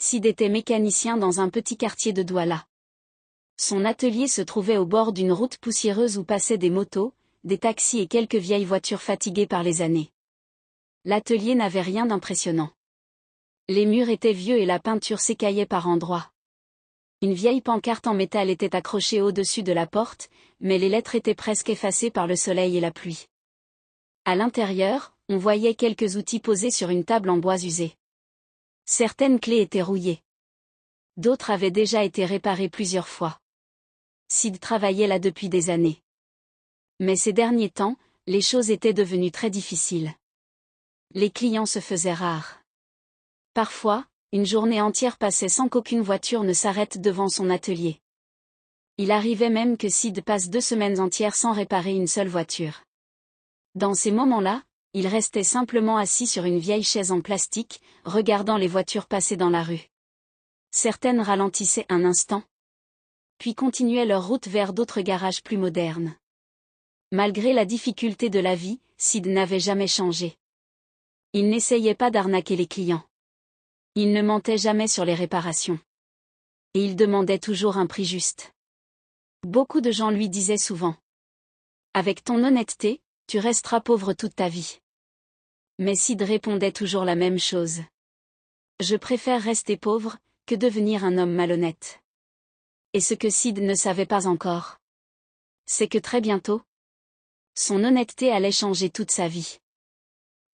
Sid était mécanicien dans un petit quartier de Douala. Son atelier se trouvait au bord d'une route poussiéreuse où passaient des motos, des taxis et quelques vieilles voitures fatiguées par les années. L'atelier n'avait rien d'impressionnant. Les murs étaient vieux et la peinture s'écaillait par endroits. Une vieille pancarte en métal était accrochée au-dessus de la porte, mais les lettres étaient presque effacées par le soleil et la pluie. À l'intérieur, on voyait quelques outils posés sur une table en bois usé. Certaines clés étaient rouillées. D'autres avaient déjà été réparées plusieurs fois. Sid travaillait là depuis des années. Mais ces derniers temps, les choses étaient devenues très difficiles. Les clients se faisaient rares. Parfois, une journée entière passait sans qu'aucune voiture ne s'arrête devant son atelier. Il arrivait même que Sid passe 2 semaines entières sans réparer une seule voiture. Dans ces moments-là, il restait simplement assis sur une vieille chaise en plastique, regardant les voitures passer dans la rue. Certaines ralentissaient un instant, puis continuaient leur route vers d'autres garages plus modernes. Malgré la difficulté de la vie, Sid n'avait jamais changé. Il n'essayait pas d'arnaquer les clients. Il ne mentait jamais sur les réparations. Et il demandait toujours un prix juste. Beaucoup de gens lui disaient souvent: avec ton honnêteté, tu resteras pauvre toute ta vie. Mais Sid répondait toujours la même chose: je préfère rester pauvre que devenir un homme malhonnête. Et ce que Sid ne savait pas encore, c'est que très bientôt, son honnêteté allait changer toute sa vie.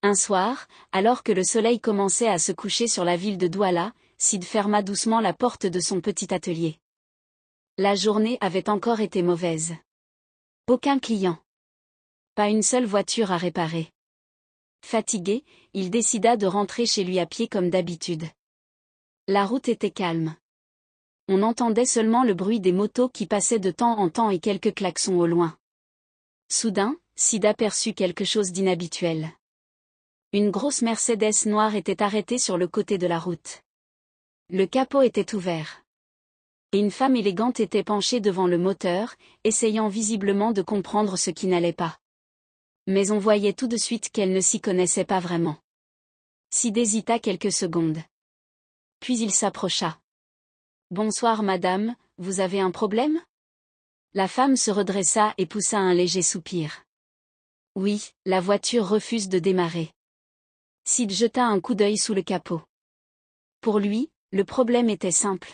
Un soir, alors que le soleil commençait à se coucher sur la ville de Douala, Sid ferma doucement la porte de son petit atelier. La journée avait encore été mauvaise. Aucun client. Pas une seule voiture à réparer. Fatigué, il décida de rentrer chez lui à pied comme d'habitude. La route était calme. On entendait seulement le bruit des motos qui passaient de temps en temps et quelques klaxons au loin. Soudain, Sid aperçut quelque chose d'inhabituel. Une grosse Mercedes noire était arrêtée sur le côté de la route. Le capot était ouvert. Et une femme élégante était penchée devant le moteur, essayant visiblement de comprendre ce qui n'allait pas. Mais on voyait tout de suite qu'elle ne s'y connaissait pas vraiment. Sid hésita quelques secondes. Puis il s'approcha. « Bonsoir madame, vous avez un problème ?» La femme se redressa et poussa un léger soupir. « Oui, la voiture refuse de démarrer. » Sid jeta un coup d'œil sous le capot. Pour lui, le problème était simple.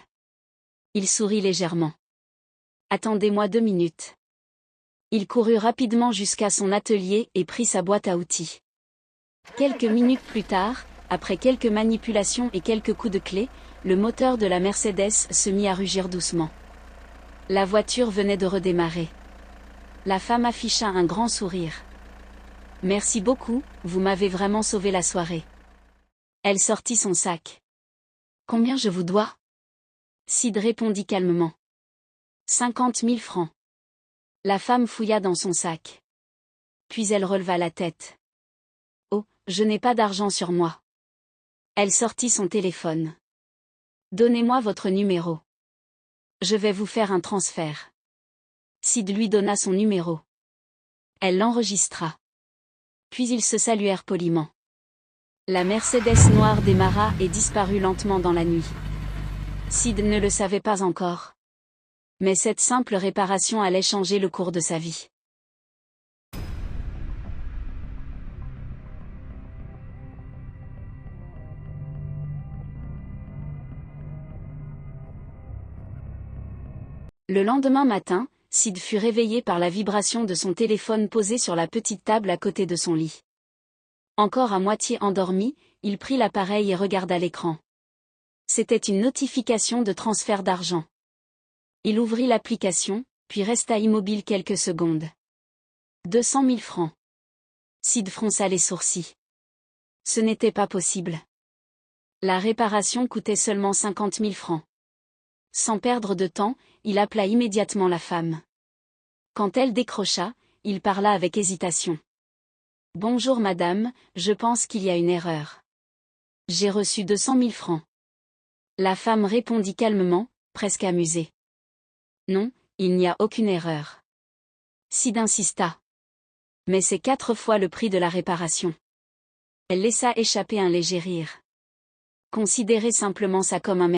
Il sourit légèrement. « Attendez-moi 2 minutes. » Il courut rapidement jusqu'à son atelier et prit sa boîte à outils. Quelques minutes plus tard, après quelques manipulations et quelques coups de clé, le moteur de la Mercedes se mit à rugir doucement. La voiture venait de redémarrer. La femme afficha un grand sourire. « Merci beaucoup, vous m'avez vraiment sauvé la soirée. » Elle sortit son sac. « Combien je vous dois ?» Sid répondit calmement. « 50 000 francs. » La femme fouilla dans son sac. Puis elle releva la tête. « Oh, je n'ai pas d'argent sur moi. » Elle sortit son téléphone. « Donnez-moi votre numéro. Je vais vous faire un transfert. » Sid lui donna son numéro. Elle l'enregistra. Puis ils se saluèrent poliment. La Mercedes noire démarra et disparut lentement dans la nuit. Sid ne le savait pas encore. Mais cette simple réparation allait changer le cours de sa vie. Le lendemain matin, Sid fut réveillé par la vibration de son téléphone posé sur la petite table à côté de son lit. Encore à moitié endormi, il prit l'appareil et regarda l'écran. C'était une notification de transfert d'argent. Il ouvrit l'application, puis resta immobile quelques secondes. 200 000 francs. Sid fronça les sourcils. Ce n'était pas possible. La réparation coûtait seulement 50 000 francs. Sans perdre de temps, il appela immédiatement la femme. Quand elle décrocha, il parla avec hésitation. « Bonjour madame, je pense qu'il y a une erreur. J'ai reçu 200 000 francs. » La femme répondit calmement, presque amusée. « Non, il n'y a aucune erreur. » Sid insista. « Mais c'est 4 fois le prix de la réparation. » Elle laissa échapper un léger rire. « Considérez simplement ça comme un